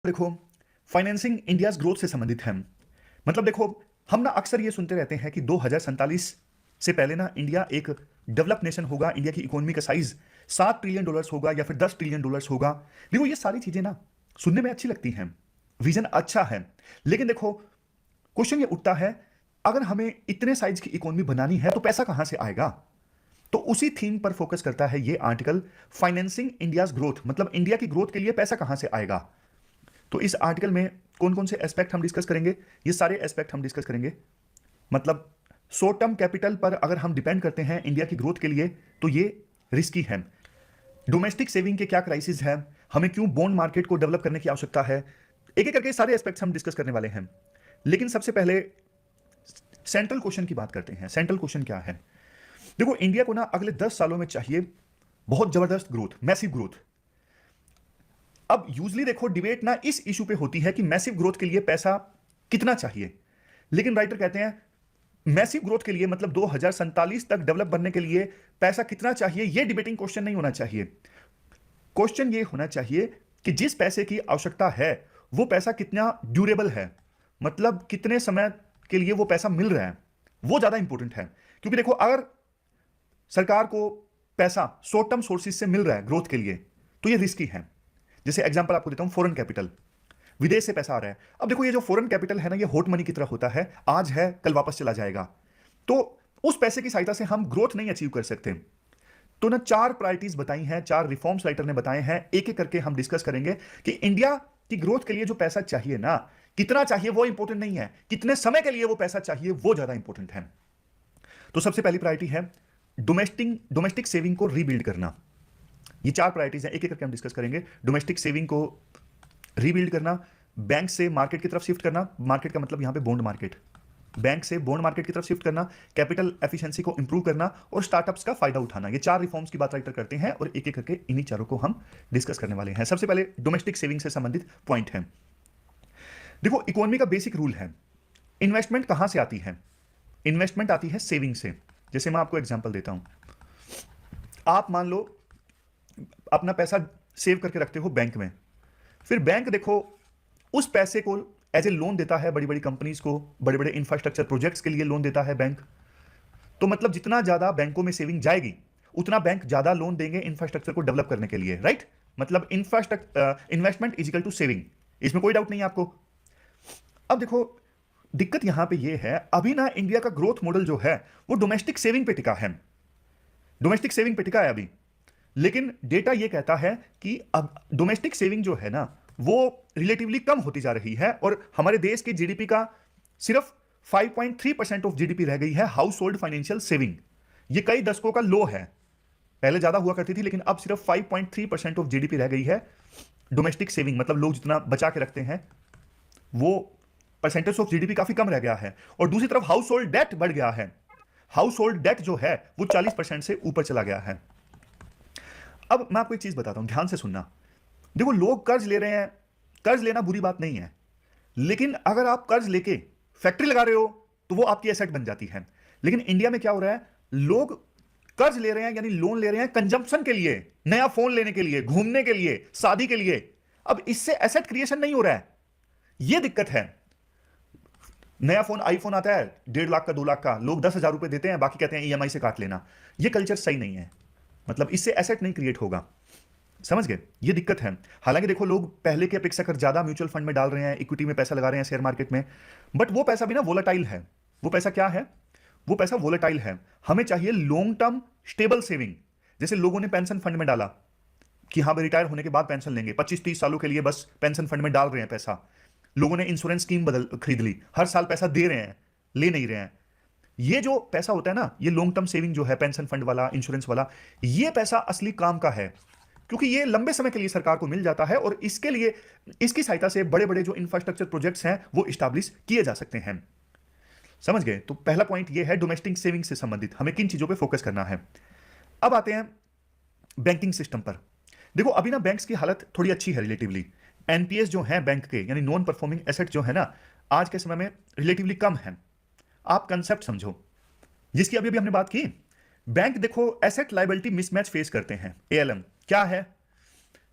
देखो, financing India's growth से संबंधित है। मतलब देखो, हम ना अक्सर ये सुनते रहते हैं कि 2047 से पहले ना इंडिया एक डेवलप नेशन होगा, इंडिया की इकोनॉमी का साइज $7 ट्रिलियन होगा या फिर $10 ट्रिलियन होगा। देखो, ये सारी चीजें ना सुनने में अच्छी लगती हैं, विजन अच्छा है, लेकिन देखो क्वेश्चन ये उठता है, अगर हमें इतने साइज की इकोनॉमी बनानी है तो पैसा कहां से आएगा? तो उसी थीम पर फोकस करता है ये आर्टिकल, फाइनेंसिंग इंडियाज ग्रोथ, मतलब इंडिया की ग्रोथ के लिए पैसा कहां से आएगा। तो इस आर्टिकल में कौन कौन से एस्पेक्ट हम डिस्कस करेंगे, ये सारे एस्पेक्ट हम डिस्कस करेंगे। मतलब शॉर्ट टर्म कैपिटल पर अगर हम डिपेंड करते हैं इंडिया की ग्रोथ के लिए तो ये रिस्की है। डोमेस्टिक सेविंग के क्या क्राइसिस है, हमें क्यों बॉन्ड मार्केट को डेवलप करने की आवश्यकता है, एक एक करके सारे एस्पेक्ट्स हम डिस्कस करने वाले हैं। लेकिन सबसे पहले सेंट्रल क्वेश्चन की बात करते हैं। सेंट्रल क्वेश्चन क्या है? देखो, इंडिया को ना अगले 10 सालों में चाहिए बहुत जबरदस्त ग्रोथ, मैसिव ग्रोथ। अब यूजली देखो, डिबेट ना इस इशू पे होती है कि मैसिव ग्रोथ के लिए पैसा कितना चाहिए, लेकिन राइटर कहते हैं मैसिव ग्रोथ के लिए मतलब 2047 तक डेवलप बनने के लिए पैसा कितना चाहिए, यह डिबेटिंग क्वेश्चन नहीं होना चाहिए। क्वेश्चन ये होना चाहिए कि जिस पैसे की आवश्यकता है वो पैसा कितना ड्यूरेबल है, मतलब कितने समय के लिए वो पैसा मिल रहा है, वो ज्यादा इंपॉर्टेंट है। क्योंकि देखो, अगर सरकार को पैसा शॉर्ट टर्म सोर्सेज से मिल रहा है ग्रोथ के लिए तो ये रिस्की है। जैसे एग्जांपल आपको देता हूं, फॉरेन कैपिटल, विदेश से पैसा आ रहा है। अब देखो, ये जो फॉरेन कैपिटल है ना, ये हॉट मनी की तरह होता है, आज है कल वापस चला जाएगा। तो उस पैसे की सहायता से हम ग्रोथ नहीं अचीव कर सकते। तो ना 4 प्रायोरिटीज बताई हैं, 4 रिफॉर्म्स राइटर ने बताए हैं, एक एक करके हम डिस्कस करेंगे कि इंडिया की ग्रोथ के लिए जो पैसा चाहिए ना, कितना चाहिए वो इंपॉर्टेंट नहीं है, कितने समय के लिए वो पैसा चाहिए वो ज्यादा इंपॉर्टेंट है। तो सबसे पहली प्रायोरिटी है डोमेस्टिक सेविंग को रीबिल्ड करना। ये 4 प्रायोरिटीज हैं, एक एक करके हम डिस्कस करेंगे। डोमेस्टिक सेविंग को रीबिल्ड करना, बैंक से मार्केट की तरफ शिफ्ट करना, मार्केट का मतलब यहां पे बॉन्ड मार्केट, बैंक से बॉन्ड मार्केट की तरफ शिफ्ट करना, कैपिटल एफिशिएंसी को इंप्रूव करना और स्टार्टअप्स का फायदा उठाना। ये 4 रिफॉर्म्स की बात राइटर करते हैं और एक एक करके इन्हीं चारों को हम डिस्कस करने वाले हैं। सबसे पहले डोमेस्टिक सेविंग से संबंधित पॉइंट है। देखो, इकोनॉमी का बेसिक रूल है, इन्वेस्टमेंट कहां से आती है? इन्वेस्टमेंट आती है सेविंग से। जैसे मैं आपको एग्जांपल देता हूं, आप मान लो अपना पैसा सेव करके रखते हो बैंक में, फिर बैंक देखो उस पैसे को एज ए लोन देता है बड़ी बड़ी कंपनीज को, बड़े बड़े इंफ्रास्ट्रक्चर प्रोजेक्ट्स के लिए लोन देता है बैंक। तो मतलब जितना ज्यादा बैंकों में सेविंग जाएगी उतना बैंक ज्यादा लोन देंगे इंफ्रास्ट्रक्चर को डेवलप करने के लिए, राइट? मतलब infrastructure investment is equal to saving, इसमें कोई डाउट नहीं है आपको। अब देखो, दिक्कत यहां पे ये है, अभी ना इंडिया का ग्रोथ मॉडल जो है वो डोमेस्टिक सेविंग पे टिका है, डोमेस्टिक सेविंग पे टिका है अभी। लेकिन डेटा ये कहता है कि अब डोमेस्टिक सेविंग जो है ना वो रिलेटिवली कम होती जा रही है और हमारे देश की जीडीपी का सिर्फ 5.3% ऑफ जीडीपी रह गई है हाउस होल्ड फाइनेंशियल सेविंग। ये कई दशकों का लो है, पहले ज्यादा हुआ करती थी लेकिन अब सिर्फ 5.3% ऑफ जीडीपी रह गई है डोमेस्टिक सेविंग, मतलब लोग जितना बचा के रखते हैं वो परसेंटेज ऑफ जीडीपी काफी कम रह गया है। और दूसरी तरफ हाउस होल्ड डेट बढ़ गया है, हाउस होल्ड डेट जो है वो 40% से ऊपर चला गया है। अब मैं आपको एक चीज बताता हूं, ध्यान से सुनना। देखो, लोग कर्ज ले रहे हैं, कर्ज लेना बुरी बात नहीं है, लेकिन अगर आप कर्ज लेके फैक्ट्री लगा रहे हो तो वो आपकी एसेट बन जाती है। लेकिन इंडिया में क्या हो रहा है, लोग कर्ज ले रहे हैं यानी लोन ले रहे हैं कंजम्पशन के लिए, नया फोन लेने के लिए, घूमने के लिए, शादी के लिए। अब इससे एसेट क्रिएशन नहीं हो रहा है, यह दिक्कत है। नया फोन आईफोन आता है 1.5 लाख का, 2 लाख का, लोग 10,000 रुपए देते हैं, बाकी कहते हैं ईएमआई से काट लेना। यह कल्चर सही नहीं है, मतलब इससे एसेट नहीं क्रिएट होगा, समझ गए? ये दिक्कत है। हालांकि देखो, लोग पहले की अपेक्षा कर ज्यादा म्यूचुअल फंड में डाल रहे हैं, इक्विटी में पैसा लगा रहे हैं, शेयर मार्केट में, बट वो पैसा भी ना वोलेटाइल है। वो पैसा क्या है? वो पैसा वोलेटाइल है। हमें चाहिए लॉन्ग टर्म स्टेबल सेविंग। जैसे लोगों ने पेंशन फंड में डाला कि हाँ भाई रिटायर होने के बाद पेंशन लेंगे, 25-30 सालों के लिए बस पेंशन फंड में डाल रहे हैं पैसा। लोगों ने इंश्योरेंस स्कीम खरीद ली, हर साल पैसा दे रहे हैं, ले नहीं रहे हैं। ये जो पैसा होता है ना, ये लॉन्ग टर्म सेविंग जो है, पेंशन फंड वाला, इंश्योरेंस वाला, ये पैसा असली काम का है, क्योंकि ये लंबे समय के लिए सरकार को मिल जाता है और इसके लिए इसकी सहायता से बड़े बड़े जो इंफ्रास्ट्रक्चर प्रोजेक्ट्स हैं वो स्टैब्लिश किए जा सकते हैं। समझ गए? तो पहला पॉइंट ये है डोमेस्टिक सेविंग से संबंधित हमें किन चीजों पे फोकस करना है। अब आते हैं बैंकिंग सिस्टम पर। देखो, अभी ना बैंक्स की हालत थोड़ी अच्छी है रिलेटिवली। एनपीएस जो है बैंक के यानी नॉन परफॉर्मिंग एसेट जो है ना, आज के समय में रिलेटिवली कम है। आप कंसेप्ट समझो जिसकी अभी अभी हमने बात की। बैंक देखो एसेट लायबिलिटी मिसमैच फेस करते हैं, एएलएम क्या है?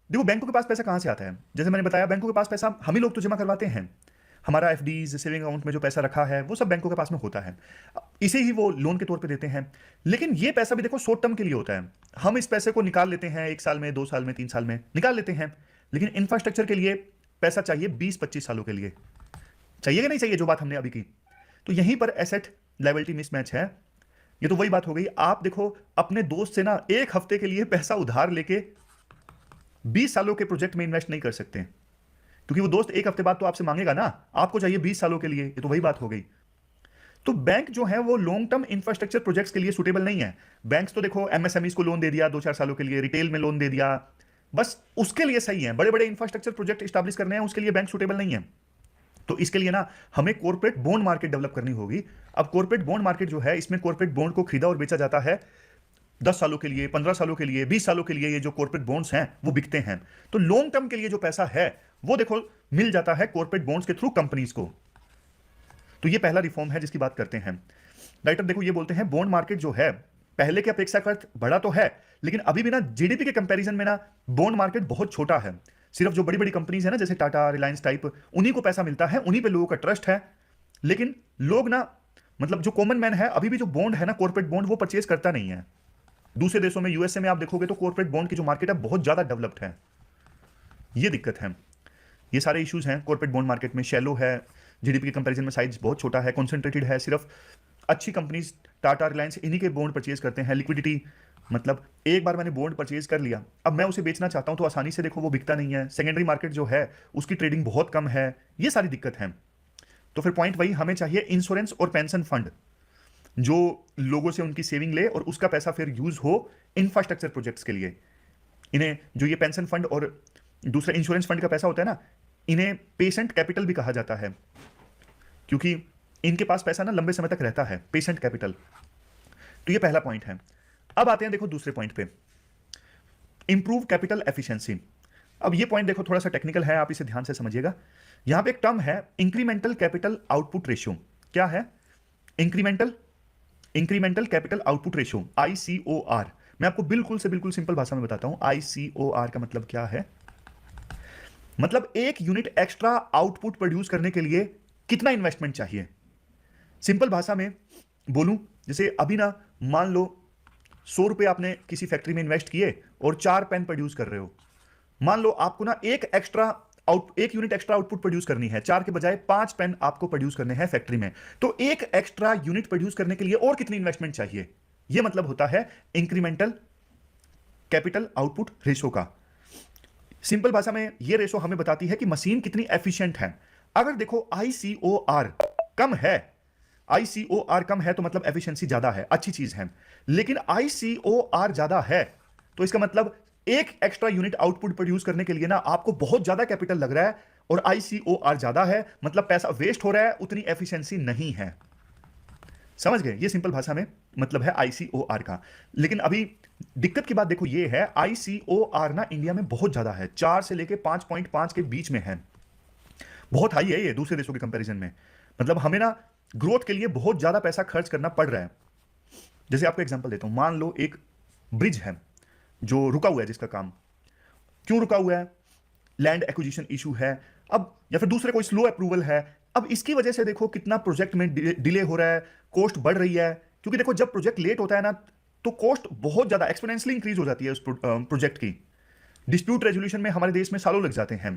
देखो बैंकों के पास पैसा कहाँ से आता है, जैसे मैंने बताया बैंकों के पास पैसा हम ही लोग तो जमा करवाते हैं। हमारा एफडीज सेविंग अकाउंट में जो पैसा रखा है वो सब बैंकों के पास में होता है, इसे ही वो लोन के तौर पे देते हैं। लेकिन ये पैसा भी देखो शॉर्ट टर्म के लिए होता है, हम इस पैसे को निकाल लेते हैं 1 साल में, 2 साल में, 3 साल में निकाल लेते हैं। लेकिन इंफ्रास्ट्रक्चर के लिए पैसा चाहिए 20-25 सालों के लिए, चाहिए कि नहीं चाहिए, जो बात हमने अभी की। तो यहीं पर एसेट लायबिलिटी मिसमैच है। ये तो वही बात हो गई, आप देखो अपने दोस्त से ना 1 हफ्ते के लिए पैसा उधार लेके 20 सालों के प्रोजेक्ट में इन्वेस्ट नहीं कर सकते, क्योंकि वो दोस्त 1 हफ्ते बाद तो आपसे मांगेगा ना, आपको चाहिए 20 सालों के लिए। ये तो वही बात हो गई। तो बैंक जो है वो लॉन्ग टर्म इंफ्रास्ट्रक्चर प्रोजेक्ट्स के लिए सुटेबल नहीं है। बैंक्स तो देखो एमएसएमईज को लोन दे दिया 2-4 सालों के लिए, रिटेल में लोन दे दिया, बस उसके लिए सही है। बड़े बड़े इंफ्रास्ट्रक्चर प्रोजेक्ट स्टैब्लिश करने हैं, उसके लिए बैंक सुटेबल नहीं है। तो इसके लिए ना हमें कॉर्पोरेट बॉन्ड मार्केट डेवलप करनी होगी। अब कॉर्पोरेट बॉन्ड मार्केट जो है, इसमें कॉर्पोरेट बॉन्ड को खरीदा और बेचा जाता है 10 सालों के लिए, 15 सालों के लिए, 20 सालों के लिए। ये जो कॉर्पोरेट बॉन्ड्स हैं वो बिकते हैं। तो लॉन्ग टर्म के लिए जो पैसा है वो देखो मिल जाता है कॉर्पोरेट बॉन्ड्स के थ्रू कंपनीज को। तो ये पहला रिफॉर्म है जिसकी बात करते हैं। राइटर देखो ये बोलते हैं बॉन्ड मार्केट जो है पहले के अपेक्षाकृत बड़ा तो है, लेकिन अभी भी ना जीडीपी के कंपैरिजन में ना बॉन्ड मार्केट बहुत छोटा है। सिर्फ जो बड़ी बड़ी कंपनीज है ना, जैसे टाटा, रिलायंस टाइप, उन्हीं को पैसा मिलता है, उन्हीं पे लोगों का ट्रस्ट है। लेकिन लोग ना, मतलब जो कॉमन मैन है, अभी भी जो बॉन्ड है ना, कॉर्पोरेट बॉन्ड, वो परचेज करता नहीं है। दूसरे देशों में, यूएसए में आप देखोगे तो कॉर्पोरेट बॉन्ड की जो मार्केट है बहुत ज्यादा डेवलप्ड है। ये दिक्कत है, ये सारे इश्यूज हैं कॉर्पोरेट बॉन्ड मार्केट में। शैलो है, जीडीपी के कंपैरिजन में साइज बहुत छोटा है, कॉन्सेंट्रेटेड है, सिर्फ अच्छी कंपनीज टाटा, रिलायंस, इन्हीं के बॉन्ड परचेज करते हैं। लिक्विडिटी, मतलब एक बार मैंने बॉन्ड परचेज कर लिया, अब मैं उसे बेचना चाहता हूं तो आसानी से देखो वो बिकता नहीं है। सेकेंडरी मार्केट जो है उसकी ट्रेडिंग बहुत कम है। ये सारी दिक्कत है। तो फिर पॉइंट वही, हमें चाहिए इंश्योरेंस और पेंशन फंड जो लोगों से उनकी सेविंग ले और उसका पैसा फिर यूज हो इंफ्रास्ट्रक्चर प्रोजेक्ट्स के लिए। इन्हें जो ये पेंशन फंड और दूसरा इंश्योरेंस फंड का पैसा होता है ना, इन्हें पेशेंट कैपिटल भी कहा जाता है, क्योंकि इनके पास पैसा ना लंबे समय तक रहता है, पेशेंट कैपिटल। तो ये पहला पॉइंट है। अब आते हैं देखो दूसरे पॉइंट पे, इंप्रूव कैपिटल एफिशिएंसी। अब ये पॉइंट देखो थोड़ा सा टेक्निकल है, आप इसे ध्यान से समझिएगा। यहां पे एक टर्म है इंक्रीमेंटल कैपिटल आउटपुट रेशियो। क्या है? Incremental capital output ratio, ICOR। मैं आपको बिल्कुल से बिल्कुल सिंपल भाषा में बताता हूं। ICOR का मतलब क्या है? मतलब एक यूनिट एक्स्ट्रा आउटपुट प्रोड्यूस करने के लिए कितना इन्वेस्टमेंट चाहिए। सिंपल भाषा में बोलूं, जैसे अभी ना मान लो 100 रुपए आपने किसी फैक्ट्री में इन्वेस्ट किए और 4 पेन प्रोड्यूस कर रहे हो। मान लो आपको ना एक यूनिट एक्स्ट्रा आउटपुट प्रोड्यूस करनी है, 4 के बजाय 5 पेन आपको प्रोड्यूस करने हैं फैक्ट्री में। तो एक एक्स्ट्रा यूनिट प्रोड्यूस करने के लिए और कितनी इन्वेस्टमेंट चाहिए? यह मतलब होता है इंक्रीमेंटल कैपिटल आउटपुट रेशो का। सिंपल भाषा में यह रेशो हमें बताती है कि मशीन कितनी एफिशिएंट है। अगर देखो ICOR कम है, ICOR कम है तो मतलब एफिशिएंसी ज्यादा है, अच्छी चीज है। लेकिन ICOR ज्यादा है तो इसका मतलब एक एक्स्ट्रा यूनिट आउटपुट प्रोड्यूस करने के लिए ना आपको बहुत ज्यादा कैपिटल लग रहा है, और ICOR ज्यादा है मतलब पैसा वेस्ट हो रहा है, उतनी एफिशिएंसी नहीं है। समझ गए? ये सिंपल भाषा में मतलब है ICOR का। लेकिन अभी दिक्कत की बात देखो ये है, ICOR ना इंडिया में बहुत ज्यादा है, 4 से लेके 5.5 के बीच में है। बहुत हाई है ये दूसरे देशों के कंपैरिजन में। मतलब हमें ना ग्रोथ के लिए बहुत ज्यादा पैसा खर्च करना पड़ रहा है। जैसे आपको एग्जांपल देता हूं, मान लो एक ब्रिज है जो रुका हुआ है, जिसका काम क्यों रुका हुआ है? लैंड एक्विजिशन इशू है, अब या फिर दूसरे कोई स्लो अप्रूवल है। अब इसकी वजह से देखो कितना प्रोजेक्ट में डिले हो रहा है, कॉस्ट बढ़ रही है। क्योंकि देखो जब प्रोजेक्ट लेट होता है ना तो कॉस्ट बहुत ज्यादा एक्सपोनेंशियली इंक्रीज हो जाती है उस प्रोजेक्ट की। डिस्प्यूट रेजोल्यूशन में हमारे देश में सालों लग जाते हैं।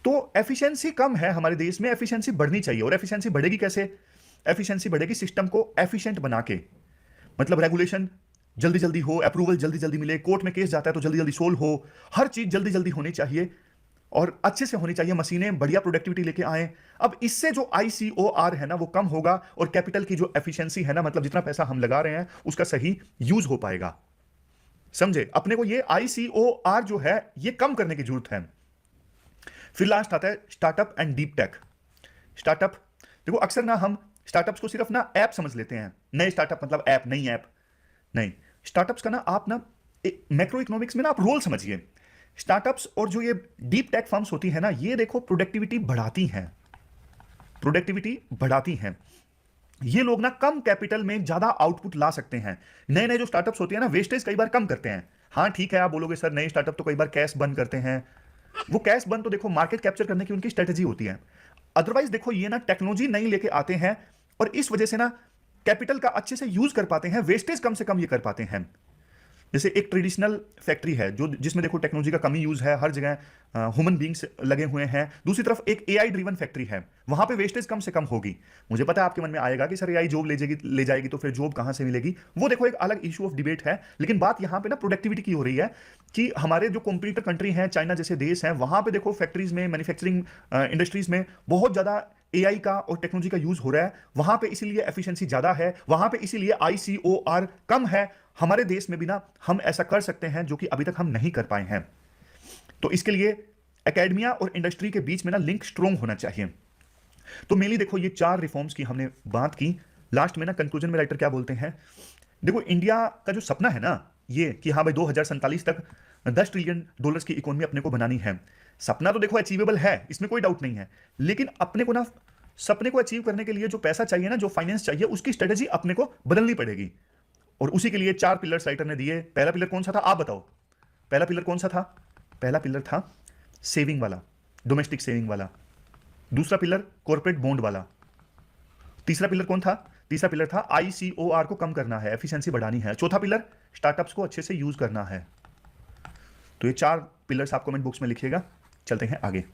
तो एफिशिएंसी कम है हमारे देश में, एफिशिएंसी बढ़नी चाहिए। और एफिशिएंसी बढ़ेगी कैसे? एफिशिएंसी बढ़ेगी सिस्टम को एफिशिएंट बना के, मतलब रेगुलेशन जल्दी जल्दी हो, अप्रूवल जल्दी जल्दी मिले, कोर्ट में केस जाता है तो जल्दी जल्दी सोल्व हो, हर चीज जल्दी जल्दी होनी चाहिए और अच्छे से होनी चाहिए, मशीनें बढ़िया प्रोडक्टिविटी लेके आए। अब इससे जो ICOR है ना वो कम होगा और कैपिटल की जो एफिशिएंसी है ना, मतलब जितना पैसा हम लगा रहे हैं उसका सही यूज हो पाएगा। समझे? अपने को ये ICOR जो है ये कम करने की जरूरत है। फिर लास्ट आता है startup and deep tech. Startup देखो अक्सर ना हम स्टार्टअप्स को सिर्फ ना ऐप समझ लेते हैं, नए स्टार्टअप मतलब ऐप, नई ऐप नहीं। स्टार्टअप्स का ना आप ना मैक्रो इकोनॉमिक्स में ना आप रोल समझिए। स्टार्टअप्स और जो ये डीप टेक फर्म्स होती है ना, ये देखो प्रोडक्टिविटी बढ़ाती हैं, प्रोडक्टिविटी बढ़ाती हैं। ये लोग ना कम कैपिटल में ज्यादा आउटपुट ला सकते हैं। नए नए जो स्टार्टअप्स होते हैं ना, वेस्टेज कई बार कम करते हैं। हाँ ठीक है, आप बोलोगे सर नए स्टार्टअप तो कई बार कैश बर्न करते हैं। वो कैश बर्न तो देखो मार्केट कैप्चर करने की उनकी स्ट्रेटेजी होती है। अदरवाइज देखो ये ना टेक्नोलॉजी नई लेके आते हैं और इस वजह से ना कैपिटल का अच्छे से यूज कर पाते हैं, वेस्टेज कम से कम ये कर पाते हैं। जैसे एक ट्रेडिशनल फैक्ट्री है जो जिसमें देखो टेक्नोलॉजी का कमी यूज है, हर जगह ह्यूमन बींग्स लगे हुए हैं। दूसरी तरफ एक एआई ड्रिवन फैक्ट्री है, वहां पे वेस्टेज कम से कम होगी। मुझे पता है आपके मन में आएगा कि सर एआई जॉब ले जाएगी तो फिर जॉब कहां से मिलेगी। वो देखो एक अलग इशू ऑफ डिबेट है, लेकिन बात यहां पे ना प्रोडक्टिविटी की हो रही है कि हमारे जो कॉम्पिटिटर कंट्री हैं, चाइना जैसे देश हैं, वहां पे देखो फैक्ट्रीज में, मैन्युफैक्चरिंग इंडस्ट्रीज में बहुत ज्यादा एआई का और टेक्नोलॉजी का यूज हो रहा है। वहां पे इसीलिए एफिशिएंसी ज्यादा है, वहां पे इसीलिए आईसीओआर कम है। हमारे देश में भी ना हम ऐसा कर सकते हैं जो कि अभी तक हम नहीं कर पाए हैं। तो इसके लिए एकेडमिया और इंडस्ट्री के बीच में ना लिंक स्ट्रोंग होना चाहिए। तो मेनली देखो ये 4 रिफॉर्म्स की हमने बात की। लास्ट में ना कंक्लूजन में राइटर क्या बोलते हैं, देखो इंडिया का जो सपना है ना ये कि हाँ भाई 2047 तक $10 ट्रिलियन की इकोनॉमी अपने को बनानी है। सपना तो देखो अचीवेबल है, इसमें कोई डाउट नहीं है, लेकिन अपने को ना सपने को अचीव करने के लिए जो पैसा चाहिए ना, जो फाइनेंस चाहिए, उसकी स्ट्रेटेजी अपने को बदलनी पड़ेगी। और उसी के लिए 4 पिलर्स राइटर ने दिए। पहला पिलर कौन सा था, आप बताओ, पहला पिलर कौन सा था? पहला पिलर था सेविंग वाला, डोमेस्टिक सेविंग वाला। दूसरा पिलर कॉर्पोरेट बॉन्ड वाला। तीसरा पिलर कौन था? तीसरा पिलर था आईसीओआर को कम करना है, एफिशिएंसी बढ़ानी है। चौथा पिलर स्टार्टअप्स को अच्छे से यूज करना है। तो ये 4 पिलर्स आप कमेंट बॉक्स में लिखिएगा। चलते हैं आगे।